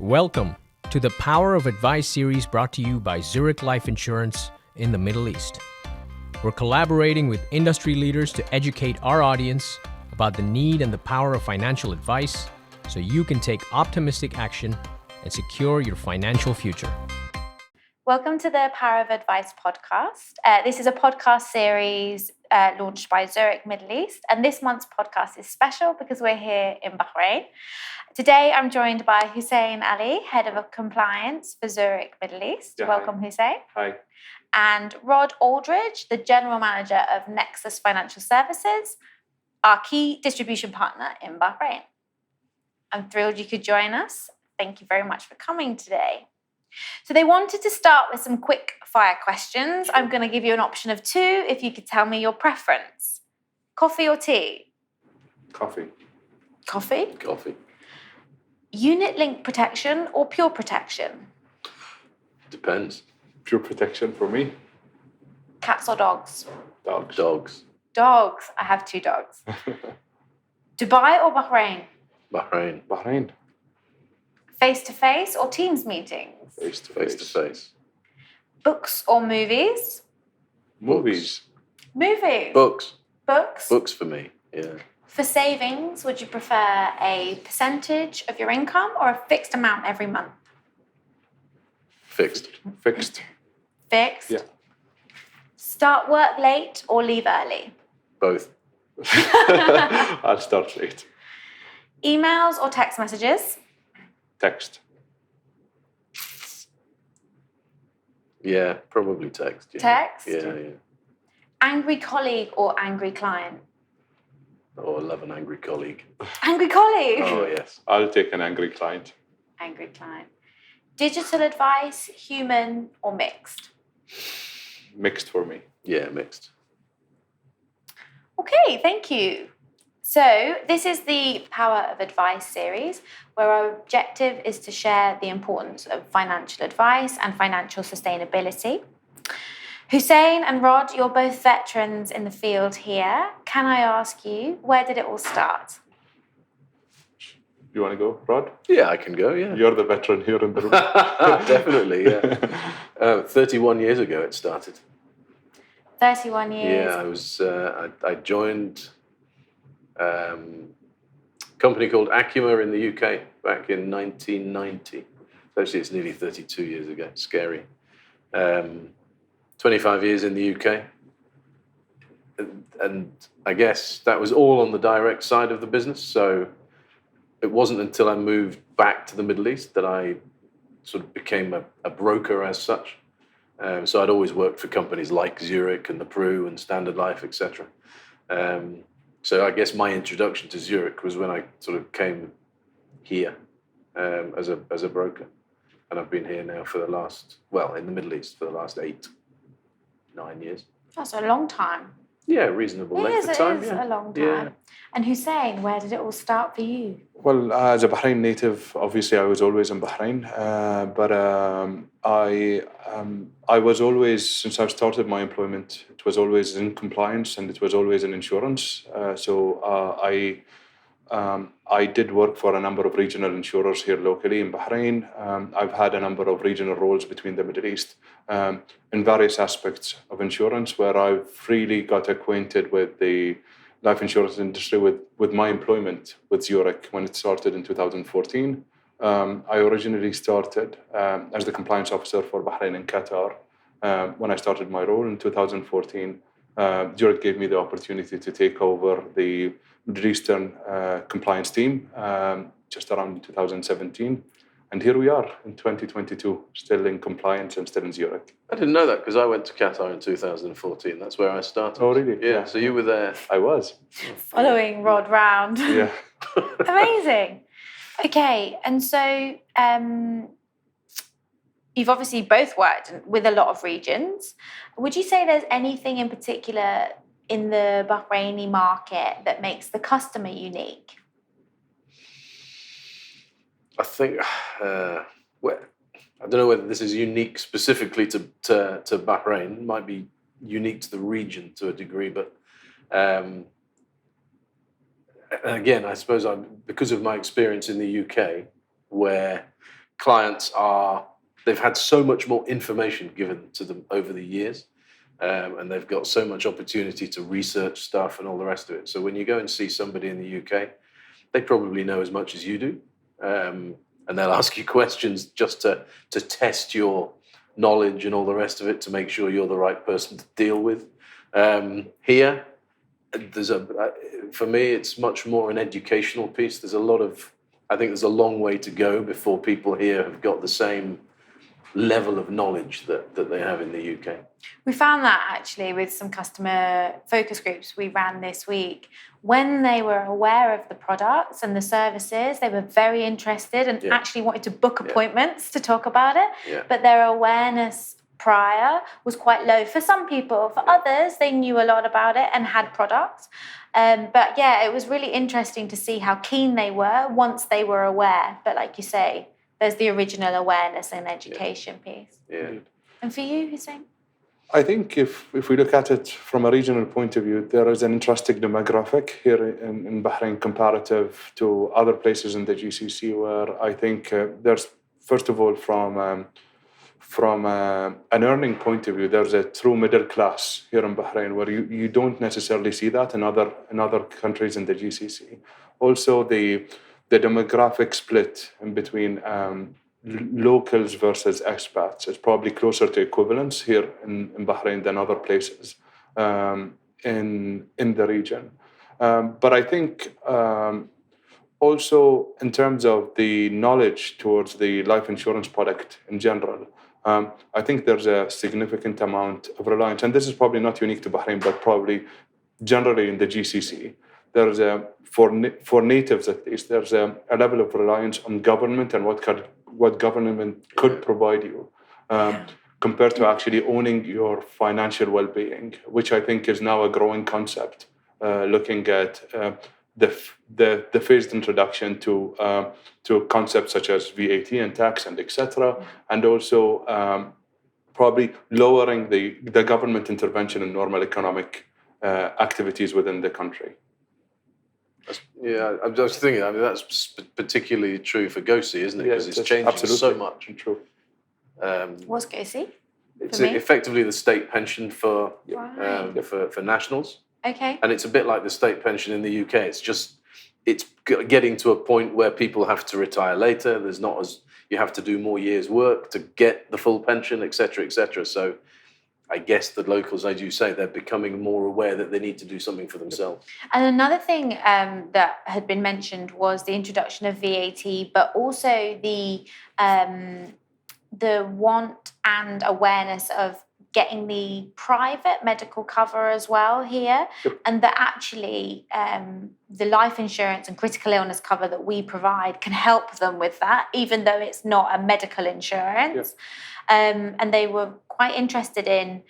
Welcome to the Power of Advice series brought to you by Zurich Life Insurance in the Middle East. We're collaborating with industry leaders to educate our audience about the need and the power of financial advice so you can take optimistic action and secure your financial future. Welcome to the Power of Advice podcast. This is a podcast series launched by Zurich Middle East, and this month's podcast is special because we're here in Bahrain. Today, I'm joined by Husain Ali, Head of Compliance for Zurich Middle East. Yeah, Welcome, Husain. Hi. And Rod Alldridge, the General Manager of Nexus Financial Services, our key distribution partner in Bahrain. I'm thrilled you could join us. Thank you very much for coming today. So they wanted to start with some quick fire questions. I'm going to give you an option of two if you could tell me your preference. Coffee or tea? Coffee. Coffee? Coffee. Unit link protection or pure protection? Depends. Pure protection for me. Cats or dogs? Dogs. Dogs. I have two dogs. Dubai or Bahrain? Bahrain. Face-to-face or Teams meetings? Face-to-face. Books or movies? Movies. Movies. Books for me, yeah. For savings, would you prefer a percentage of your income or a fixed amount every month? Fixed. Fixed? Yeah. Start work late or leave early? Both. I'll start late. Emails or text messages? Text. Yeah, probably text. Yeah. Text? Yeah. Angry colleague or angry client? Oh, I love an angry colleague. Angry colleague? Oh, yes. I'll take an angry client. Angry client. Digital advice, human or mixed? Mixed for me. Yeah, mixed. Okay, thank you. So this is the Power of Advice series, where our objective is to share the importance of financial advice and financial sustainability. Husain and Rod, you're both veterans in the field here. Can I ask you, where did it all start? You want to go, Rod? Yeah, I can go, yeah. You're the veteran here in the room. Definitely, yeah. 31 years ago it started. 31 years. Yeah, I joined a company called Acuma in the UK back in 1990. Actually, it's nearly 32 years ago. Scary. 25 years in the UK. And I guess that was all on the direct side of the business. So it wasn't until I moved back to the Middle East that I sort of became a broker as such. So I'd always worked for companies like Zurich and the Pru and Standard Life, etc. So I guess my introduction to Zurich was when I sort of came here as a broker. And I've been here now for in the Middle East for the last 8-9 years. That's a long time. Yeah, reasonable length of time. It is a long time. Yeah. And Husain, where did it all start for you? Well, as a Bahrain native, obviously I was always in Bahrain. But I was always, since I've started my employment, it was always in compliance and it was always in insurance. I did work for a number of regional insurers here locally in Bahrain. I've had a number of regional roles between the Middle East in various aspects of insurance where I've really got acquainted with the life insurance industry with my employment with Zurich when it started in 2014. I originally started as the compliance officer for Bahrain and Qatar. When I started my role in 2014, Zurich gave me the opportunity to take over the Middle Eastern compliance team just around 2017. And here we are in 2022, still in compliance and still in Zurich. I didn't know that because I went to Qatar in 2014. That's where I started. Oh, really? Yeah, so you were there. I was. Following Rod round. Yeah. Amazing. Okay, and so you've obviously both worked with a lot of regions. Would you say there's anything in particular in the Bahraini market that makes the customer unique? I think, I don't know whether this is unique specifically to Bahrain. It might be unique to the region to a degree, but again, I suppose because of my experience in the UK, where clients they've had so much more information given to them over the years, and they've got so much opportunity to research stuff and all the rest of it. So when you go and see somebody in the UK, they probably know as much as you do, and they'll ask you questions just to test your knowledge and all the rest of it to make sure you're the right person to deal with. Here, for me, it's much more an educational piece. I think there's a long way to go before people here have got the same level of knowledge that they have in the UK. We found that actually with some customer focus groups we ran this week. When they were aware of the products and the services, they were very interested and actually wanted to book appointments to talk about it. Yeah. But their awareness prior was quite low for some people. For others, they knew a lot about it and had products. But yeah, it was really interesting to see how keen they were once they were aware. But like you say, there's the original awareness and education piece. Yeah. And for you, Husain? I think if we look at it from a regional point of view, there is an interesting demographic here in Bahrain comparative to other places in the GCC, where I think there's, first of all, from an earning point of view, there's a true middle class here in Bahrain, where you don't necessarily see that in other countries in the GCC. Also, the demographic split in between locals versus expats is probably closer to equivalence here in Bahrain than other places in the region. But I think also in terms of the knowledge towards the life insurance product in general, I think there's a significant amount of reliance, and this is probably not unique to Bahrain, but probably generally in the GCC. There's for natives at least, there's a level of reliance on government and what government could provide you, compared to actually owning your financial well-being, which I think is now a growing concept. Looking at the phased introduction to concepts such as VAT and tax and etc., and also probably lowering the government intervention in normal economic activities within the country. Yeah, I'm just thinking. I mean, that's particularly true for GOSI, isn't it? Because it's changing so much. True. What's GOSI? It's effectively the state pension for nationals. Okay. And it's a bit like the state pension in the UK. It's getting to a point where people have to retire later. You have to do more years' work to get the full pension, etc., etc. So I guess the locals, as you say, they're becoming more aware that they need to do something for themselves. And another thing that had been mentioned was the introduction of VAT, but also the want and awareness of getting the private medical cover as well here, and that actually the life insurance and critical illness cover that we provide can help them with that, even though it's not a medical insurance. And they were quite interested in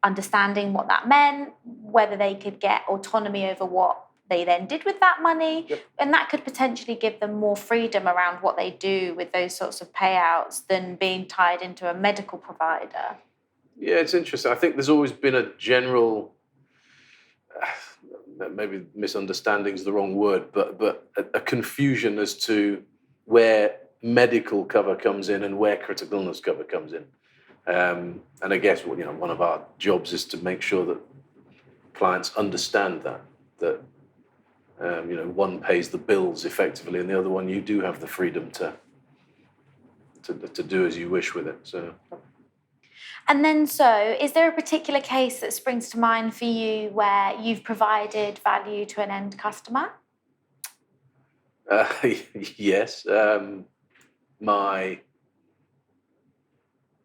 understanding what that meant, whether they could get autonomy over what they then did with that money, and that could potentially give them more freedom around what they do with those sorts of payouts than being tied into a medical provider. Yeah, it's interesting. I think there's always been a general, maybe misunderstanding is the wrong word, but a confusion as to where medical cover comes in and where critical illness cover comes in. And I guess one of our jobs is to make sure that clients understand that one pays the bills effectively, and the other one you do have the freedom to do as you wish with it. So. And then, is there a particular case that springs to mind for you where you've provided value to an end customer? Yes. My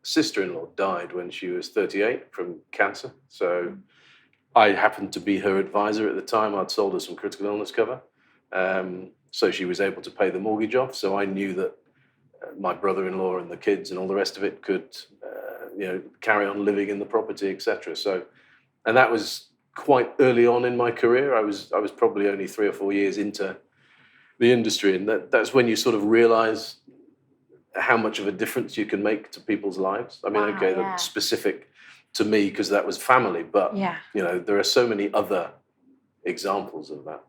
sister-in-law died when she was 38 from cancer. So I happened to be her advisor at the time. I'd sold her some critical illness cover. So she was able to pay the mortgage off. So I knew that my brother-in-law and the kids and all the rest of it could carry on living in the property, etc. So, and that was quite early on in my career. I was probably only 3 or 4 years into the industry, and that's when you sort of realize how much of a difference you can make to people's lives. I mean, that's specific to me because that was family, but there are so many other examples of that.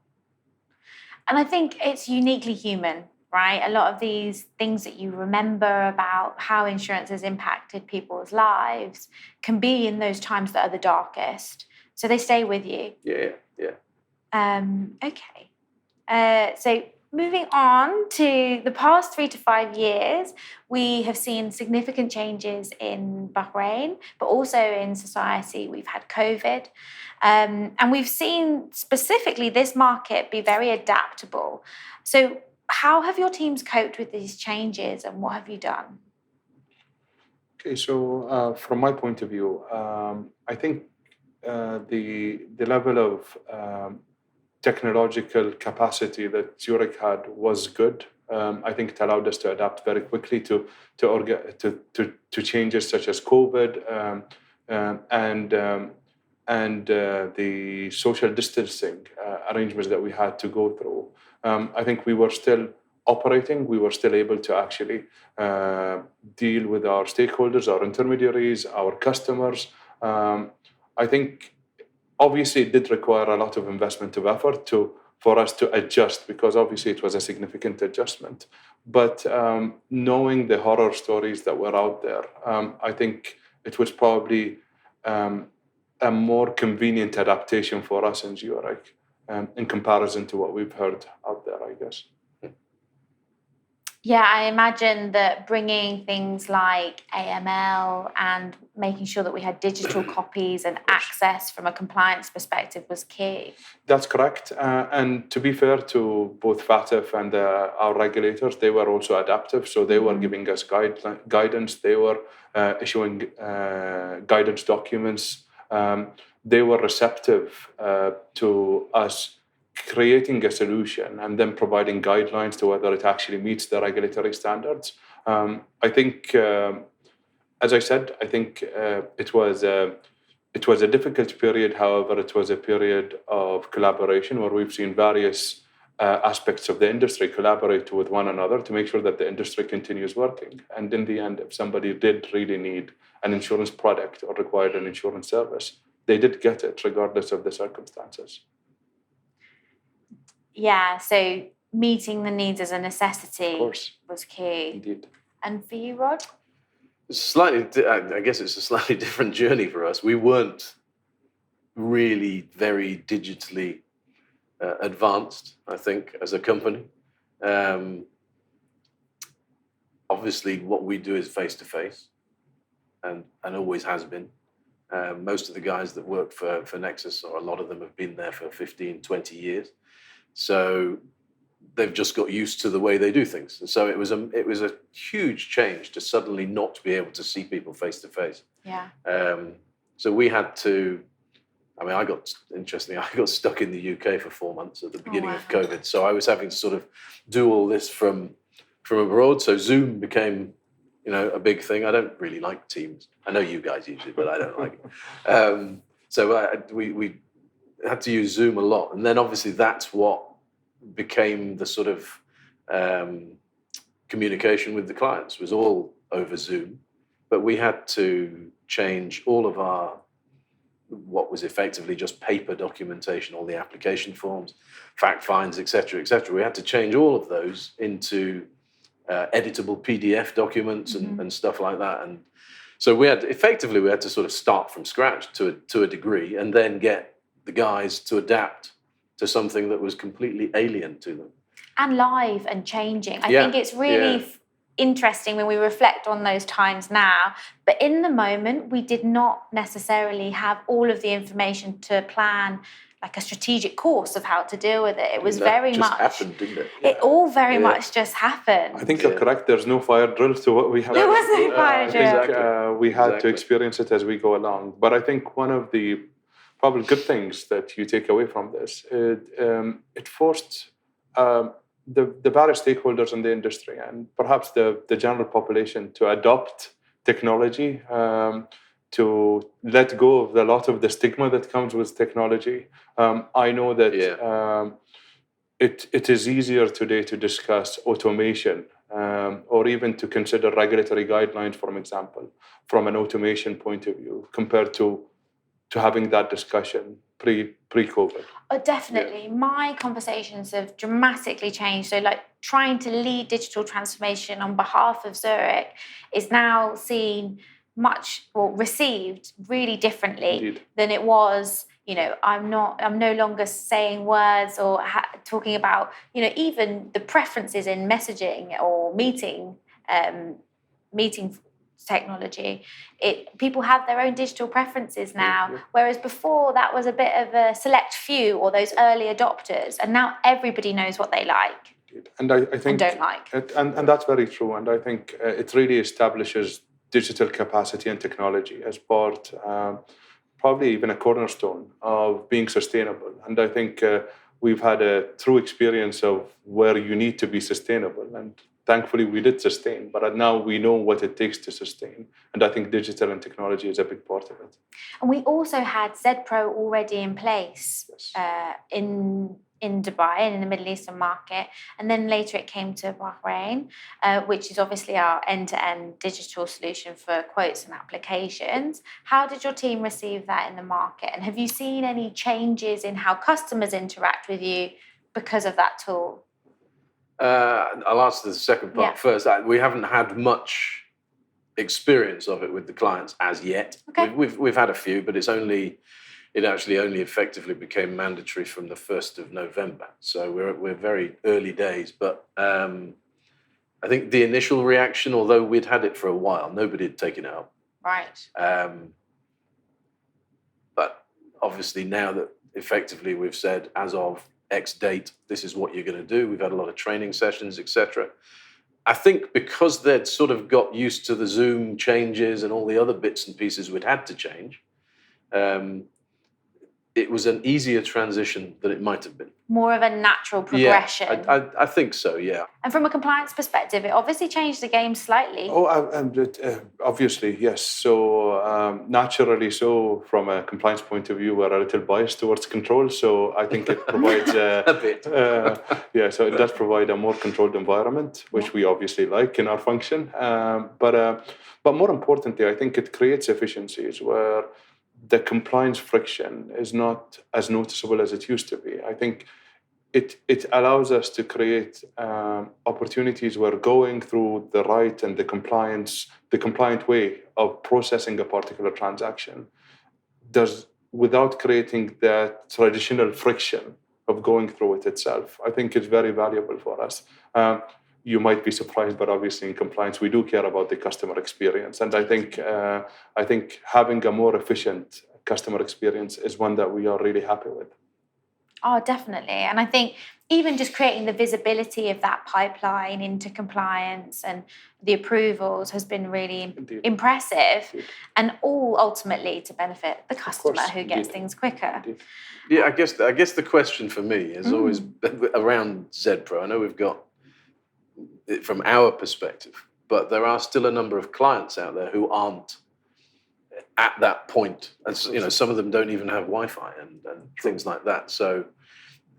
And I think it's uniquely human. right? A lot of these things that you remember about how insurance has impacted people's lives can be in those times that are the darkest. So they stay with you. Yeah. Okay. So moving on to the past 3 to 5 years, we have seen significant changes in Bahrain, but also in society. We've had COVID, and we've seen specifically this market be very adaptable. So how have your teams coped with these changes, and what have you done? Okay, so from my point of view, I think the level of technological capacity that Zurich had was good. I think it allowed us to adapt very quickly to changes such as COVID and the social distancing arrangements that we had to go through. I think we were still operating. We were still able to actually deal with our stakeholders, our intermediaries, our customers. I think obviously it did require a lot of investment of effort for us to adjust, because obviously it was a significant adjustment. But knowing the horror stories that were out there, I think it was probably a more convenient adaptation for us in Zurich in comparison to what we've heard out there, I guess. Yeah, I imagine that bringing things like AML and making sure that we had digital copies and access from a compliance perspective was key. That's correct. And to be fair to both FATF and our regulators, they were also adaptive. So they were giving us guidance. They were issuing guidance documents. They were receptive to us creating a solution and then providing guidelines to whether it actually meets the regulatory standards. I think, as I said, I think it was a difficult period. However, it was a period of collaboration where we've seen various aspects of the industry collaborate with one another to make sure that the industry continues working. And in the end, if somebody did really need an insurance product or required an insurance service, they did get it regardless of the circumstances. Yeah, so meeting the needs as a necessity was key. Indeed. And for you, Rod? I guess it's a slightly different journey for us. We weren't really very digitally advanced, I think, as a company. Obviously, what we do is face-to-face, and always has been. Most of the guys that work for Nexus, or a lot of them, have been there for 15, 20 years. So they've just got used to the way they do things. And so it was a huge change to suddenly not be able to see people face to face. Yeah. So we had to, I got stuck in the UK for 4 months at the beginning of COVID. So I was having to sort of do all this from abroad. So Zoom became, a big thing. I don't really like Teams. I know you guys use it, but I don't like it. So we had to use Zoom a lot. And then obviously that's what became the sort of communication with the clients, was all over Zoom. But we had to change all of our, what was effectively just paper documentation, all the application forms, fact finds, et cetera, et cetera. We had to change all of those into editable PDF documents and stuff like that. And so we had to sort of start from scratch to a degree, and then get the guys to adapt to something that was completely alien to them. And live and changing. I think it's really interesting when we reflect on those times now. But in the moment, we did not necessarily have all of the information to plan like a strategic course of how to deal with it. It was very much happened, didn't it? Yeah. It all very much just happened. I think you're correct. There's no fire drill to what we have. There was no fire drill. I think we had to experience it as we go along. But I think one of the probably good things that you take away from this, it forced the various stakeholders in the industry and perhaps the general population to adopt technology, to let go of a lot of the stigma that comes with technology. I know that it is easier today to discuss automation or even to consider regulatory guidelines, for example, from an automation point of view, compared to having that discussion pre-COVID. Oh, definitely. My conversations have dramatically changed. So, like, trying to lead digital transformation on behalf of Zurich is now seen received really differently Indeed. than it was. I'm no longer saying words or talking about, even the preferences in messaging or meeting technology. People have their own digital preferences now, whereas before that was a bit of a select few or those early adopters, and now everybody knows what they like and I think and don't like. And that's very true. And I think it really establishes digital capacity and technology as part, probably even a cornerstone of being sustainable. And I think we've had a true experience of where you need to be sustainable. And thankfully, we did sustain, but now we know what it takes to sustain. And I think digital and technology is a big part of it. And we also had ZPro already in place in Dubai and in the Middle Eastern market. And then later it came to Bahrain, which is obviously our end-to-end digital solution for quotes and applications. How did your team receive that in the market? And have you seen any changes in how customers interact with you because of that tool? I'll answer the second part first. We haven't had much experience of it with the clients as yet. Okay. We've had a few, but it actually only effectively became mandatory from the 1st of November. So we're very early days. But I think the initial reaction, although we'd had it for a while, nobody had taken it up. Right. But obviously now that effectively we've said, as of X date, this is what you're going to do. We've had a lot of training sessions, etc. I think because they'd sort of got used to the Zoom changes and all the other bits and pieces we'd had to change, it was an easier transition than it might have been. More of a natural progression. Yeah, I think so, yeah. And from a compliance perspective, it obviously changed the game slightly. Obviously, yes. So naturally so, from a compliance point of view, we're a little biased towards control. So I think it provides a bit. So it does provide a more controlled environment, which we obviously like in our function. But more importantly, I think it creates efficiencies where the compliance friction is not as noticeable as it used to be. I think it allows us to create opportunities where going through the right and the compliant way of processing a particular transaction does without creating that traditional friction of going through it itself. I think it's very valuable for us. You might be surprised, but obviously in compliance, we do care about the customer experience. And I think having a more efficient customer experience is one that we are really happy with. Oh, definitely. And I think even just creating the visibility of that pipeline into compliance and the approvals has been really impressive. Indeed. And all ultimately to benefit the customer who gets things quicker. Indeed. Yeah, I guess the question for me is always around ZPro. I know we've got it from our perspective, but there are still a number of clients out there who aren't at that point. And some of them don't even have Wi-Fi and things like that. So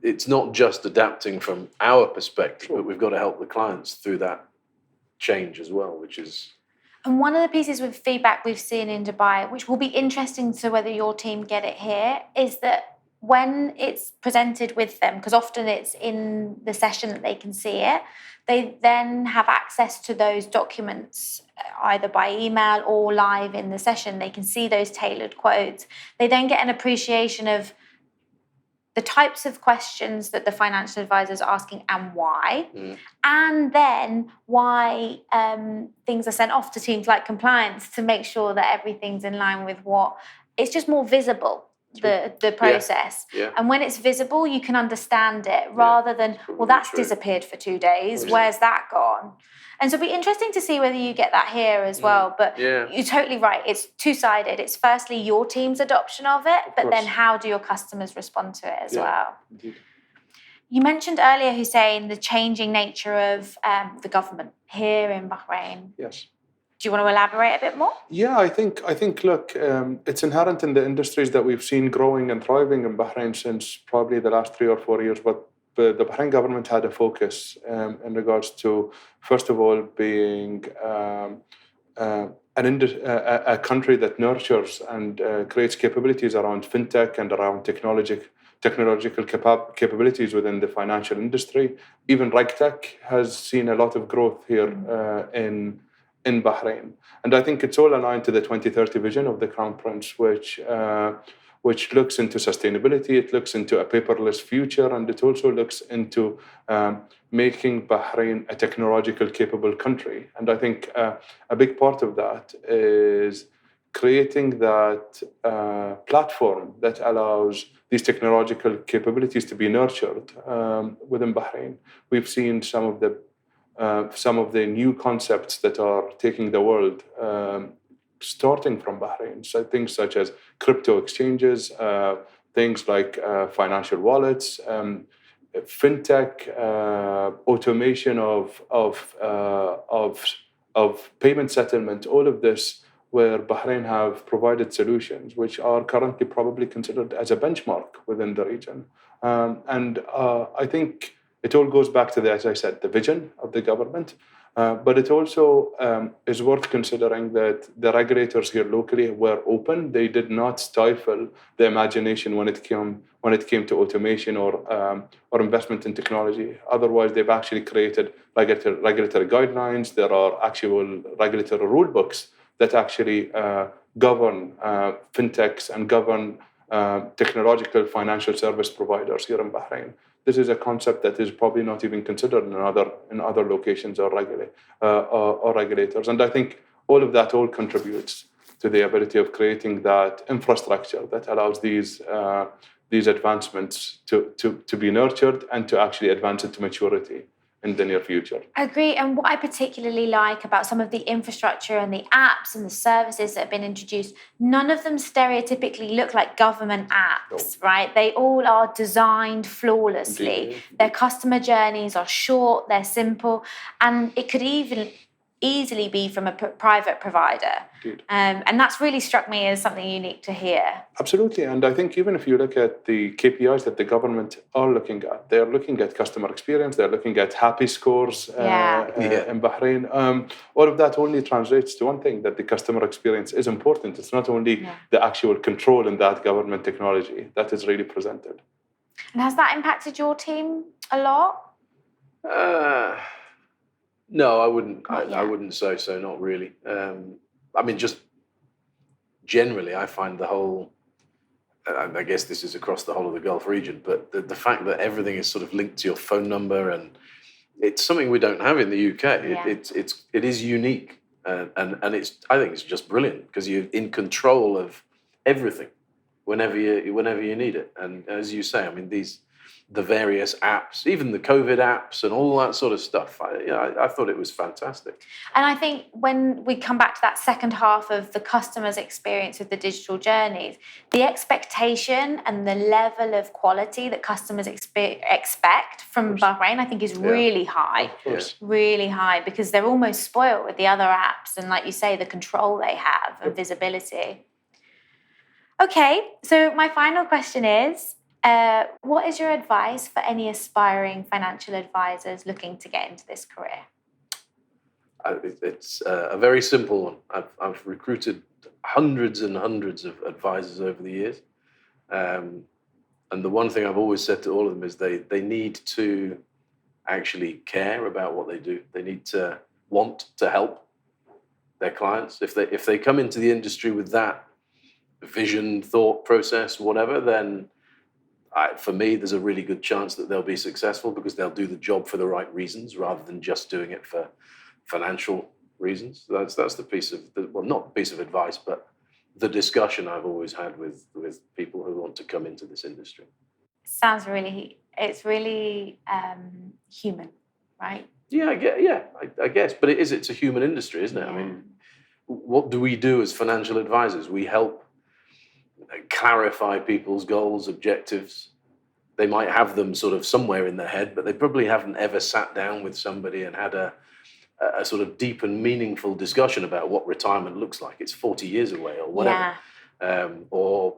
it's not just adapting from our perspective, but we've got to help the clients through that change as well, which is... And one of the pieces of feedback we've seen in Dubai, which will be interesting to whether your team get it here, is that when it's presented with them, because often it's in the session that they can see it, they then have access to those documents either by email or live in the session. They can see those tailored quotes. They then get an appreciation of the types of questions that the financial advisor is asking and why, and then why things are sent off to teams like compliance to make sure that everything's in line with what... It's just more visible. The process. Yeah. And when it's visible, you can understand it rather than, well, that's disappeared for 2 days. Where's that gone? And so it'll be interesting to see whether you get that here as well. But you're totally right. It's two-sided. It's firstly your team's adoption of it, but then how do your customers respond to it as well? Indeed. You mentioned earlier, Husain, the changing nature of the government here in Bahrain. Yes. Do you want to elaborate a bit more? Yeah, I think. Look, it's inherent in the industries that we've seen growing and thriving in Bahrain since probably the last 3 or 4 years. But the Bahrain government had a focus in regards to, first of all, being a country that nurtures and creates capabilities around fintech and around technological capabilities within the financial industry. Even RegTech has seen a lot of growth here in Bahrain. And I think it's all aligned to the 2030 vision of the Crown Prince, which looks into sustainability, it looks into a paperless future, and it also looks into making Bahrain a technological capable country. And I think a big part of that is creating that platform that allows these technological capabilities to be nurtured within Bahrain. We've seen some of the new concepts that are taking the world starting from Bahrain. So things such as crypto exchanges, things like financial wallets, fintech, automation of payment settlement, all of this, where Bahrain have provided solutions which are currently probably considered as a benchmark within the region. And I think it all goes back to as I said, the vision of the government. But it also is worth considering that the regulators here locally were open. They did not stifle the imagination when it came to automation or investment in technology. Otherwise, they've actually created regulatory guidelines. There are actual regulatory rule books that actually govern fintechs and govern technological financial service providers here in Bahrain. This is a concept that is probably not even considered in other locations or regulators. And I think all of that contributes to the ability of creating that infrastructure that allows these advancements to be nurtured and to actually advance into maturity in the near future. I agree. And what I particularly like about some of the infrastructure and the apps and the services that have been introduced, none of them stereotypically look like government apps, right? They all are designed flawlessly. Indeed. Their customer journeys are short, they're simple, and it could even easily be from a private provider. And that's really struck me as something unique to hear. Absolutely. And I think even if you look at the KPIs that the government are looking at, they're looking at customer experience, they're looking at happy scores in Bahrain. All of that only translates to one thing, that the customer experience is important. It's not only the actual control in that government technology that is really presented. And has that impacted your team a lot? No, I wouldn't. I wouldn't say so. Not really. I mean, just generally, I find the whole. I guess this is across the whole of the Gulf region, but the fact that everything is sort of linked to your phone number, and it's something we don't have in the UK. It is unique, and it's. I think it's just brilliant because you're in control of everything whenever you need it. And as you say, I mean the various apps, even the COVID apps and all that sort of stuff. I thought it was fantastic. And I think when we come back to that second half of the customer's experience with the digital journeys, the expectation and the level of quality that customers expect from Bahrain, I think is really high. Really high, because they're almost spoiled with the other apps and, like you say, the control they have and visibility. Okay, so my final question is, what is your advice for any aspiring financial advisors looking to get into this career? It's a very simple one. I've recruited hundreds and hundreds of advisors over the years. And the one thing I've always said to all of them is they need to actually care about what they do. They need to want to help their clients. If they come into the industry with that vision, thought process, whatever, then for me, there's a really good chance that they'll be successful because they'll do the job for the right reasons rather than just doing it for financial reasons. That's the piece of, not piece of advice, but the discussion I've always had with people who want to come into this industry. Sounds really, it's really human, right? Yeah, I guess. But it's a human industry, isn't it? I mean, what do we do as financial advisors? We help clarify people's goals, objectives. They might have them sort of somewhere in their head, but they probably haven't ever sat down with somebody and had a sort of deep and meaningful discussion about what retirement looks like. It's 40 years away or whatever. Or,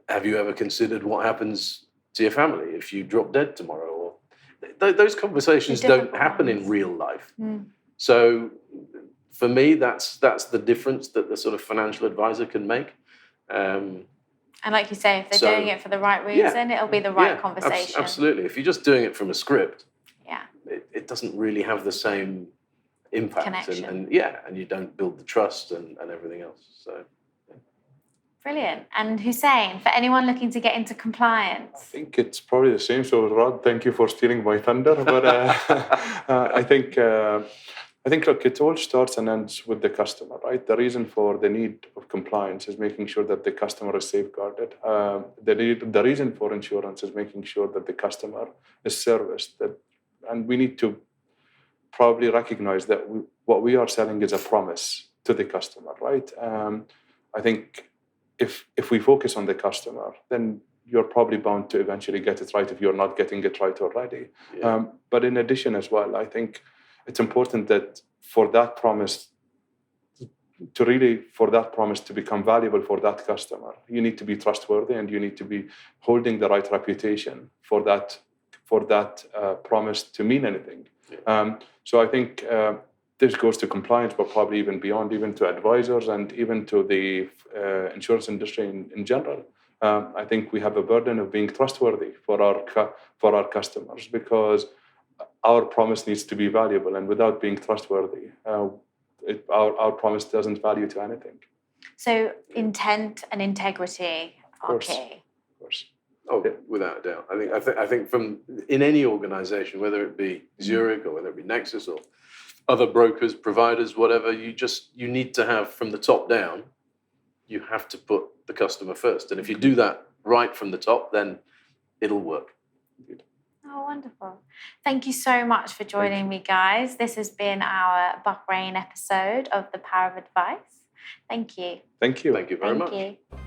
have you ever considered what happens to your family if you drop dead tomorrow? Or those conversations don't happen in real life. So for me, that's the difference that the sort of financial advisor can make. And like you say, if they're doing it for the right reason, it'll be the right conversation. Absolutely. If you're just doing it from a script, yeah, it doesn't really have the same impact. Connection. And you don't build the trust and everything else. So. Brilliant. And Husain, for anyone looking to get into compliance? I think it's probably the same. So, Rod, thank you for stealing my thunder. But I think, look, it all starts and ends with the customer, right? The reason for the need of compliance is making sure that the customer is safeguarded. The reason for insurance is making sure that the customer is serviced. And we need to probably recognize that what we are selling is a promise to the customer, right? I think if we focus on the customer, then you're probably bound to eventually get it right if you're not getting it right already. Yeah. But in addition as well, I think it's important that for that promise to become valuable for that customer, you need to be trustworthy and you need to be holding the right reputation for that promise to mean anything. Yeah. So I think this goes to compliance, but probably even beyond, even to advisors and even to the insurance industry in general. I think we have a burden of being trustworthy for our customers, because our promise needs to be valuable, and without being trustworthy, our promise doesn't value to anything. So intent and integrity are key. Of course. Oh, without a doubt. I think from in any organization, whether it be Zurich or whether it be Nexus or other brokers, providers, whatever, you need to have, from the top down, you have to put the customer first. And if you do that right from the top, then it'll work. Oh, wonderful. Thank you so much for joining me, guys. This has been our Bahrain episode of The Power of Advice. Thank you. Thank you. Thank you very much. Thank you.